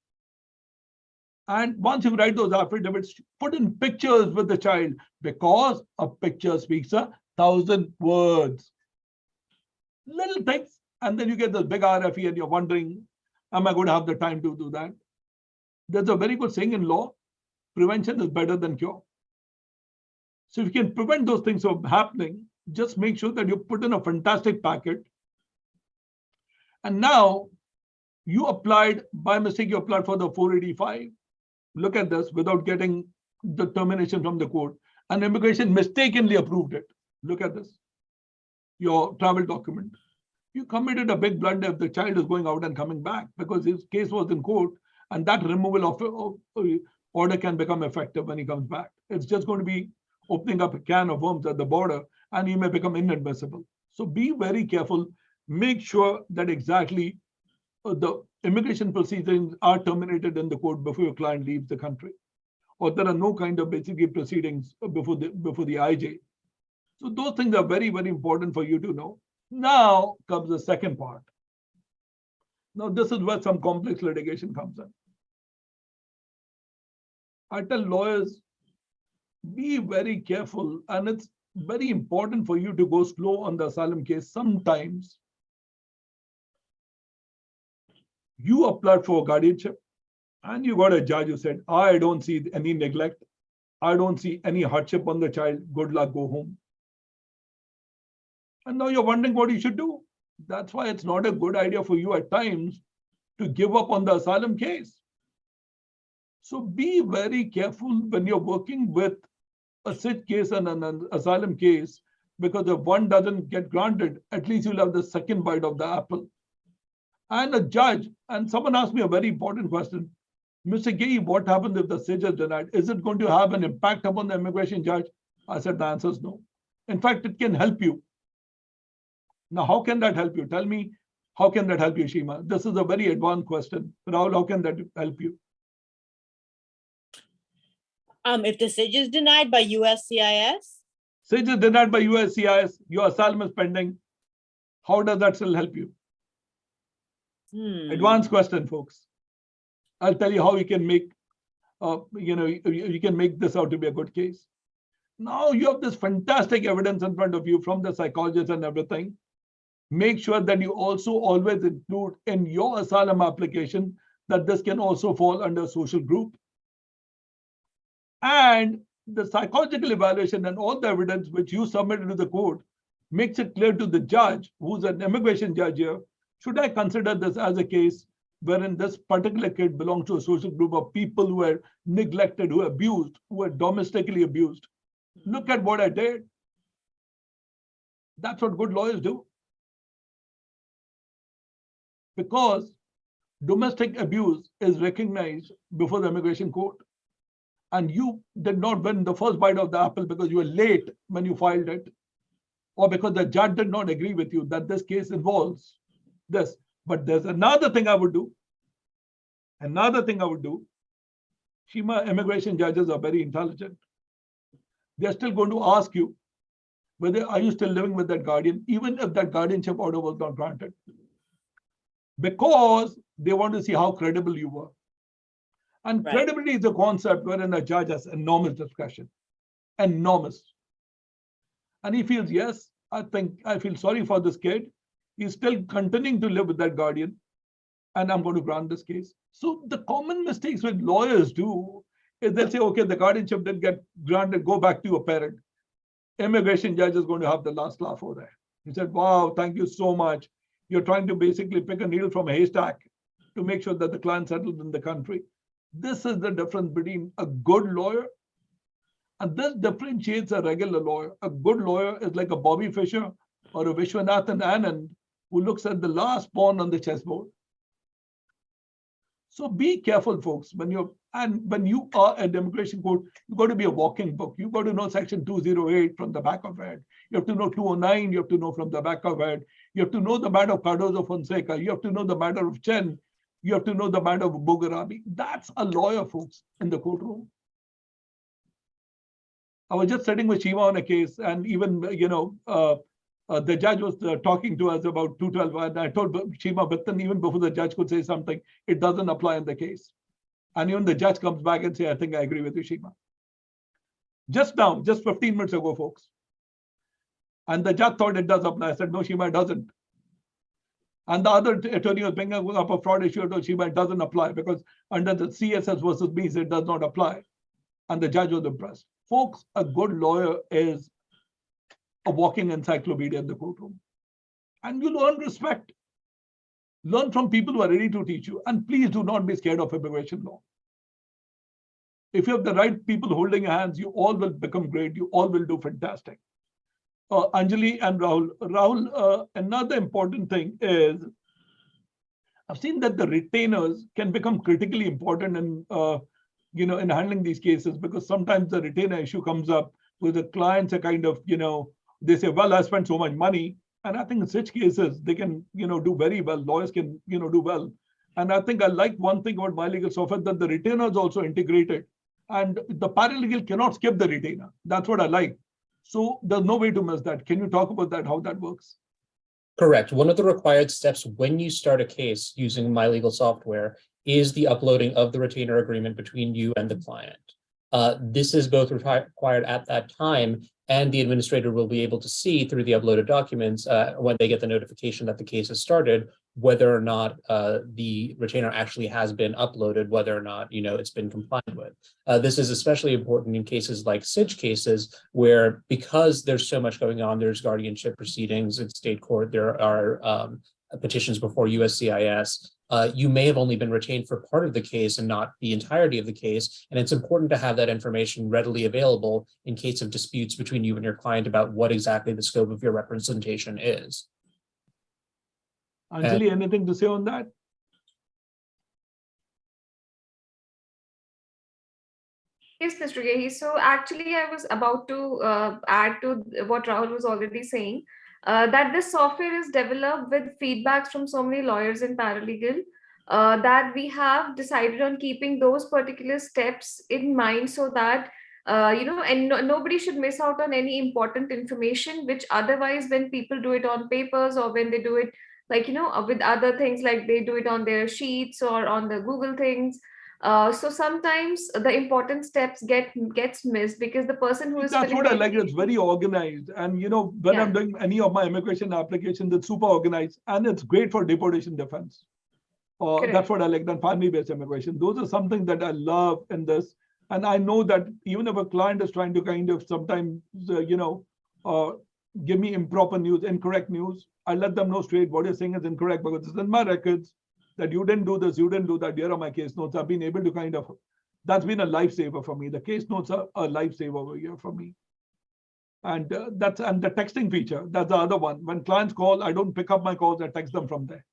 S2: And once you write those affidavits, put in pictures with the child, because a picture speaks 1,000 words. Little things, and then you get this big RFE and you're wondering, am I going to have the time to do that? There's a very good saying in law, prevention is better than cure. So if you can prevent those things from happening, just make sure that you put in a fantastic packet. And now you applied, by mistake, you applied for the 485. Look at this, without getting the termination from the court. And immigration mistakenly approved it. Look at this, your travel document. You committed a big blunder if the child is going out and coming back, because his case was in court, and that removal of order can become effective when he comes back. It's just going to be opening up a can of worms at the border, and he may become inadmissible. So be very careful. Make sure that exactly the immigration proceedings are terminated in the court before your client leaves the country. or there are no kind of basically proceedings before the IJ. So those things are very, very important for you to know. Now comes the second part. Now this is where some complex litigation comes in. I tell lawyers, be very careful, and it's very important for you to go slow on the asylum case. Sometimes you applied for guardianship and you got a judge who said, I don't see any neglect. I don't see any hardship on the child. Good luck, go home. And now you're wondering what you should do. That's why it's not a good idea for you at times to give up on the asylum case. So be very careful when you're working with a SIJ case and an asylum case, because if one doesn't get granted, at least you'll have the second bite of the apple. And a judge, and someone asked me a very important question, Mr. Gay, what happens if the SIJ is denied? Is it going to have an impact upon the immigration judge? I said the answer is no. In fact, it can help you. Now, how can that help you? Tell me, how can that help you, Shima? This is a very advanced question. Rahul, how can that help you?
S1: If the SIJ is denied by USCIS?
S2: SIJ is denied by USCIS, your asylum is pending. How does that still help you? Advanced question, folks. I'll tell you how you can make, you can make this out to be a good case. Now you have this fantastic evidence in front of you from the psychologist and everything. Make sure that you also always include in your asylum application that this can also fall under social group. And the psychological evaluation and all the evidence which you submitted to the court makes it clear to the judge, who's an immigration judge here, should I consider this as a case wherein this particular kid belongs to a social group of people who are neglected, who are abused, who are domestically abused? Look at what I did. That's what good lawyers do. Because domestic abuse is recognized before the immigration court. And you did not win the first bite of the apple because you were late when you filed it, or because the judge did not agree with you that this case involves this. But there's another thing I would do. Shima, immigration judges are very intelligent. They're still going to ask you whether are you still living with that guardian, even if that guardianship order was not granted. Because they want to see how credible you were. And
S1: Right.
S2: Credibility is a concept wherein a judge has enormous discretion. Enormous. And he feels, yes, I feel sorry for this kid. He's still continuing to live with that guardian. And I'm going to grant this case. So the common mistakes which lawyers do is they'll say, okay, the guardianship didn't get granted, go back to your parent. Immigration judge is going to have the last laugh over there. He said, wow, thank you so much. You're trying to basically pick a needle from a haystack to make sure that the client settles in the country. This is the difference between a good lawyer, and this differentiates a regular lawyer. A good lawyer is like a Bobby Fischer or a Vishwanathan Anand who looks at the last pawn on the chessboard. So be careful, folks. When you are at the immigration court, you've got to be a walking book. You've got to know section 208 from the back of head. You have to know 209. You have to know from the back of head. You have to know the matter of Cardozo Fonseca. You have to know the matter of Chen. You have to know the matter of Bugarabi. That's a lawyer, folks, in the courtroom. I was just sitting with Shiva on a case, and even, the judge was talking to us about 212, and I told Shiva, but then even before the judge could say something, it doesn't apply in the case. And even the judge comes back and say, I think I agree with you, Shiva. Just now, just 15 minutes ago, folks. And the judge thought it does apply. I said, no, Shiva, it doesn't. And the other attorney was bringing up a fraud issue, told Shiva, it doesn't apply because under the CSS versus B's, it does not apply. And the judge was impressed. Folks, a good lawyer is a walking encyclopedia in the courtroom. And you learn respect. Learn from people who are ready to teach you. And please do not be scared of immigration law. If you have the right people holding your hands, you all will become great. You all will do fantastic. Anjali and Rahul. Rahul, another important thing is, I've seen that the retainers can become critically important in, in handling these cases, because sometimes the retainer issue comes up where the clients are kind of, they say, well, I spent so much money. And I think in such cases, they can, do very well. Lawyers can, do well. And I think I like one thing about my legal software, that the retainer is also integrated. And the paralegal cannot skip the retainer. That's what I like. So there's no way to miss that. Can you talk about that, how that works?
S3: Correct. One of the required steps when you start a case using MyLegal software is the uploading of the retainer agreement between you and the client. This is both required at that time, and the administrator will be able to see through the uploaded documents when they get the notification that the case has started, whether or not the retainer actually has been uploaded, whether or not it's been complied with. This is especially important in cases like SIJ cases, where because there's so much going on, there's guardianship proceedings in state court, there are petitions before USCIS. You may have only been retained for part of the case and not the entirety of the case. And it's important to have that information readily available in case of disputes between you and your client about what exactly the scope of your representation is.
S2: Anjali, anything to say on that?
S4: Yes, Mr. Gehi. So actually, I was about to add to what Rahul was already saying, that this software is developed with feedbacks from so many lawyers and paralegal that we have decided on keeping those particular steps in mind so that, nobody should miss out on any important information, which otherwise when people do it on papers or when they do it with other things, like they do it on their sheets or on the Google things. So sometimes the important steps gets missed because the person who is
S2: That's what I like. It's very organized. And when I'm doing any of my immigration applications, it's super organized and it's great for deportation defense. That's what I like, than family-based immigration. Those are something that I love in this. And I know that even if a client is trying to kind of sometimes, give me improper news, incorrect news, I let them know straight what you're saying is incorrect because it's in my records. That you didn't do this, you didn't do that. Here are my case notes. I've been able to that's been a lifesaver for me. The case notes are a lifesaver over here for me. And the texting feature, that's the other one. When clients call, I don't pick up my calls, I text them from there.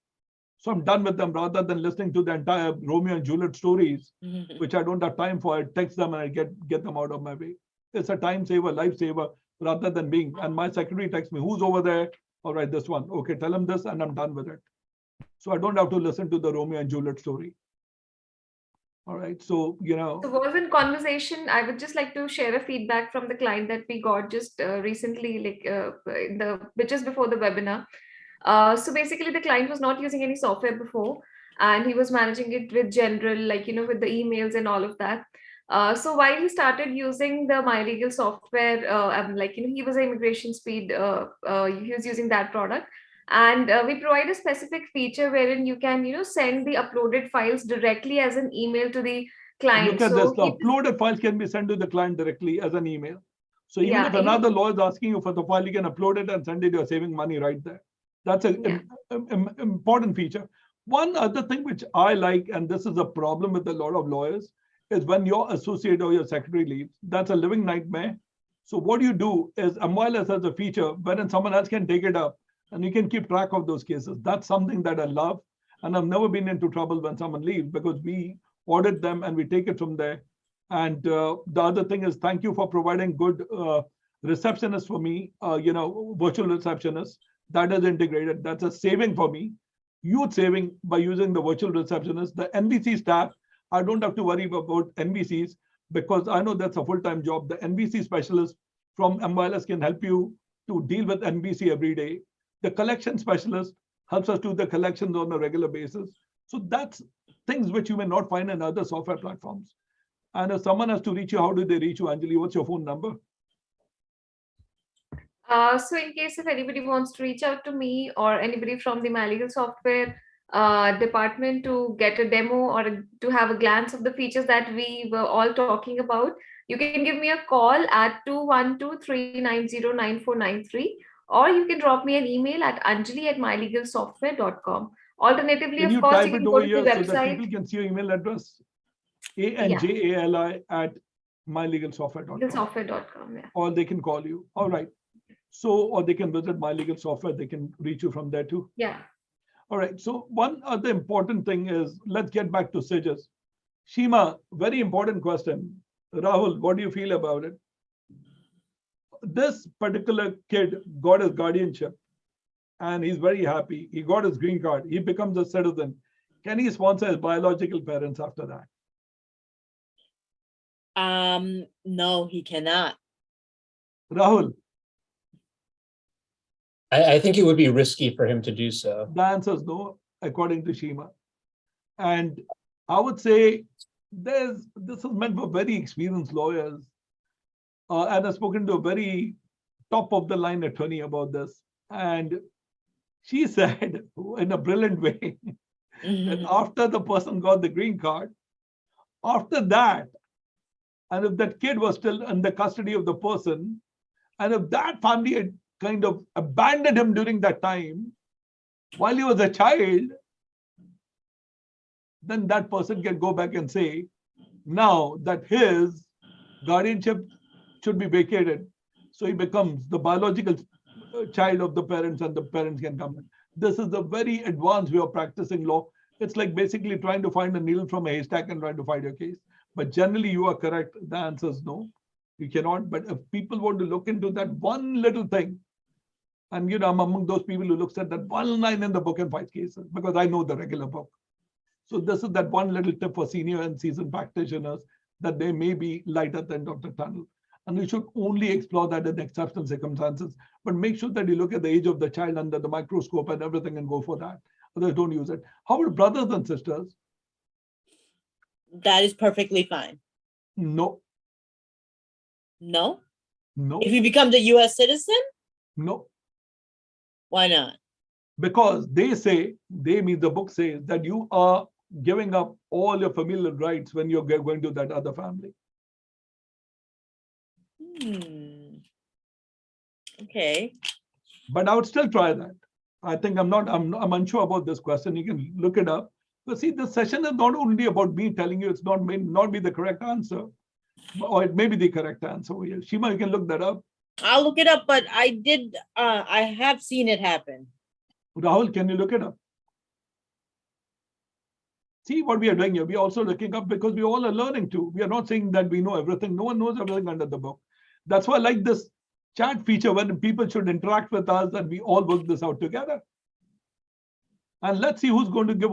S2: So I'm done with them rather than listening to the entire Romeo and Juliet stories, which I don't have time for. I text them and I get them out of my way. It's a time saver, lifesaver, rather than and my secretary texts me, who's over there? All right, this one. Okay, tell him this and I'm done with it. So I don't have to listen to the Romeo and Juliet story. All right. So,
S4: So was in conversation, I would just like to share a feedback from the client that we got just recently, which is before the webinar. So basically the client was not using any software before and he was managing it with general, with the emails and all of that. So while he started using the MyLegal software, he was an immigration speed, he was using that product. And we provide a specific feature wherein you can, send the uploaded files directly as an email to the client.
S2: Look at this. The uploaded files can be sent to the client directly as an email. So even if another lawyer is asking you for the file, you can upload it and send it. You're saving money right there. That's an important feature. One other thing which I like, and this is a problem with a lot of lawyers, is when your associate or your secretary leaves. That's a living nightmare. So what you do is MYLS has a feature wherein someone else can take it up. And you can keep track of those cases. That's something that I love. And I've never been into trouble when someone leaves because we audit them and we take it from there. And the other thing is, thank you for providing good receptionists for me, virtual receptionists. That is integrated. That's a saving for me. Huge saving by using the virtual receptionist. The NVC staff, I don't have to worry about NVCs because I know that's a full-time job. The NVC specialist from MYLS can help you to deal with NVC every day. The collection specialist helps us do the collections on a regular basis. So that's things which you may not find in other software platforms. And if someone has to reach you, how do they reach you, Anjali? What's your phone number?
S4: So in case if anybody wants to reach out to me or anybody from the MyLegal software department to get a demo or to have a glance of the features that we were all talking about, you can give me a call at 212-390-9493. Or you can drop me an email at anjali@mylegalsoftware.com. Alternatively,
S2: can
S4: of course, you can go to the website.
S2: So that people can see your email address? anjali@mylegalsoftware.com.
S4: Yeah.
S2: Or they can call you. All right. So, or they can visit MyLegal Software. They can reach you from there too.
S4: Yeah.
S2: All right. So one other important thing is, let's get back to SIJS. Shima, very important question. Rahul, what do you feel about it? This particular kid got his guardianship and he's very happy. He got his green card. He becomes a citizen. Can he sponsor his biological parents after that?
S1: No, he cannot.
S2: Rahul,
S3: I think it would be risky for him to do so.
S2: the answer is no, according to Shima. And I would say this is meant for very experienced lawyers. And I've spoken to a very top of the line attorney about this. And she said in a brilliant way that after the person got the green card, after that, and if that kid was still under custody of the person, and if that family had kind of abandoned him during that time, while he was a child, then that person can go back and say, now that his guardianship should be vacated. So he becomes the biological child of the parents and the parents can come in. This is a very advanced way of practicing law. It's like basically trying to find a needle from a haystack and trying to fight your case. But generally you are correct. The answer is no, you cannot. But if people want to look into that one little thing, and I'm among those people who looks at that one line in the book and fights cases because I know the regular book. So this is that one little tip for senior and seasoned practitioners that there may be light at the end of the tunnel. And you should only explore that in exceptional circumstances, but make sure that you look at the age of the child under the microscope and everything and go for that. Others don't use it. How about brothers and sisters?
S1: That is perfectly fine.
S2: No.
S1: No?
S2: No.
S1: If he becomes a US citizen?
S2: No.
S1: Why not?
S2: Because they mean the book says that you are giving up all your familial rights when you're going to that other family.
S1: Okay.
S2: But I would still try that. I think I'm unsure about this question. You can look it up. But see, this session is not only about me telling you it's may not be the correct answer, or it may be the correct answer. Shima, you can look that up.
S1: I'll look it up, but I have seen it happen.
S2: Rahul, can you look it up? See what we are doing here. We are also looking up because we all are learning too. We are not saying that we know everything. No one knows everything under the book. That's why I like this chat feature when people should interact with us and we all work this out together. And let's see who's going to give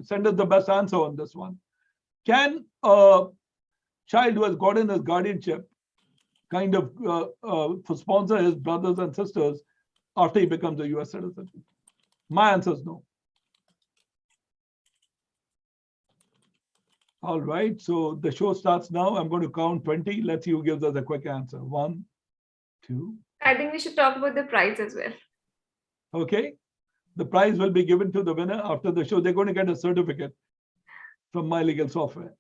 S2: send us the best answer on this one. Can a child who has gotten his guardianship kind of sponsor his brothers and sisters after he becomes a US citizen? My answer is no. All right, so the show starts now. I'm going to count 20. Let's see who gives us a quick answer. 1, 2.
S4: I think we should talk about the prize as well.
S2: Okay. The prize will be given to the winner after the show. They're going to get a certificate from My Legal Software.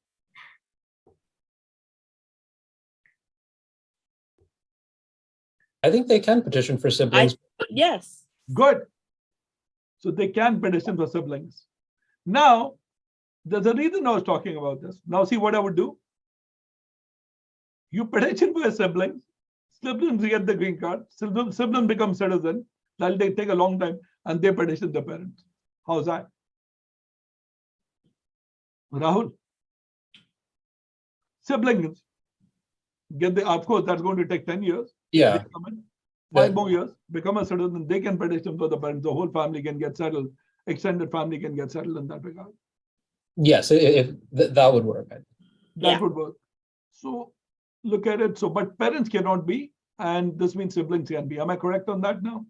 S3: I think they can petition for siblings.
S1: Yes.
S2: Good. So they can petition for siblings. Now, there's a reason I was talking about this. Now, see what I would do. You petition for your siblings. Siblings get the green card. Siblings become citizen. That'll take a long time, and they petition the parents. How's that? Rahul? Siblings get of course, that's going to take 10 years.
S3: Yeah.
S2: 5 more years, become a citizen, they can petition for the parents. The whole family can get settled. Extended family can get settled in that regard.
S3: Yes, if that would work.
S2: That would work. So look at it. So, but parents cannot be, and this means siblings can be. Am I correct on that now?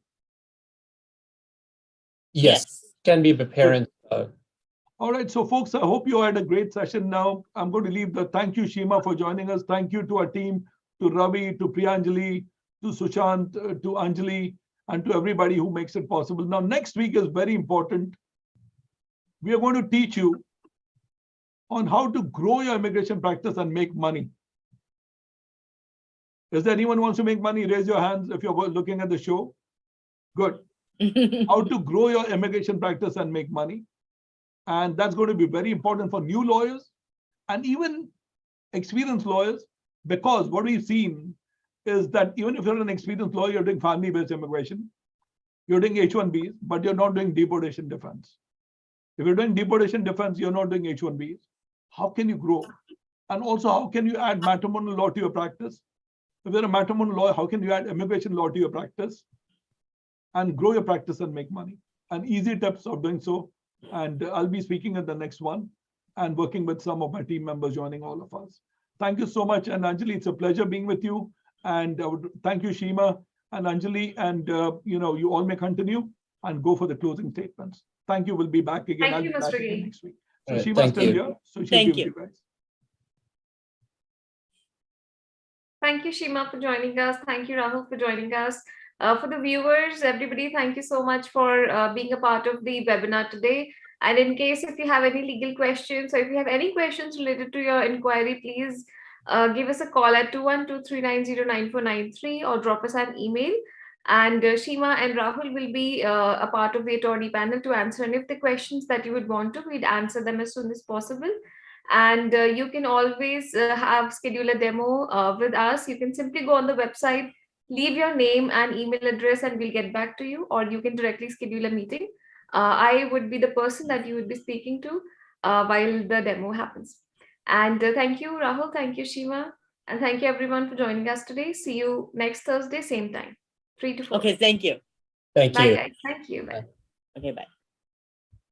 S3: Yes. Can be, but parents.
S2: All right. So, folks, I hope you had a great session now. I'm going to leave thank you, Shima, for joining us. Thank you to our team, to Ravi, to Priyanjali, to Sushant, to Anjali, and to everybody who makes it possible. Now, next week is very important. We are going to teach you on how to grow your immigration practice and make money. Is there anyone who wants to make money? Raise your hands if you're looking at the show. Good. How to grow your immigration practice and make money. And that's going to be very important for new lawyers and even experienced lawyers, because what we've seen is that even if you're an experienced lawyer, you're doing family-based immigration, you're doing H-1Bs, but you're not doing deportation defense. If you're doing deportation defense, you're not doing H-1Bs. How can you grow? And also, how can you add matrimonial law to your practice? If you're a matrimonial lawyer, how can you add immigration law to your practice and grow your practice and make money? And easy tips of doing so. And I'll be speaking at the next one and working with some of my team members joining all of us. Thank you so much. And Anjali, it's a pleasure being with you. And I would thank you, Shima and Anjali. And, you all may continue and go for the closing statements. Thank you. We'll be back again.
S4: Thank you,
S2: I'll be back
S4: Mr.
S2: again
S4: Gay.
S2: next week. So
S3: All right,
S2: Shima's
S3: thank
S2: still
S3: you.
S2: here. So she'll
S1: Thank
S2: be
S1: you.
S2: with you guys.
S4: Thank you, Shima, for joining us. Thank you, Rahul, for joining us. For the viewers, everybody, thank you so much for being a part of the webinar today. And in case if you have any legal questions, or if you have any questions related to your inquiry, please give us a call at 212-390-9493 or drop us an email. And Shima and Rahul will be a part of the attorney panel to answer any of the questions that you would want to. We'd answer them as soon as possible. And you can always schedule a demo with us. You can simply go on the website, leave your name and email address, and we'll get back to you, or you can directly schedule a meeting. I would be the person that you would be speaking to while the demo happens. And thank you, Rahul. Thank you, Shima. And thank you, everyone, for joining us today. See you next Thursday, same time, 3 to 4.
S1: Okay, thank you.
S3: Thank
S4: Bye,
S3: you.
S4: guys. Thank you. Bye.
S1: Okay, bye.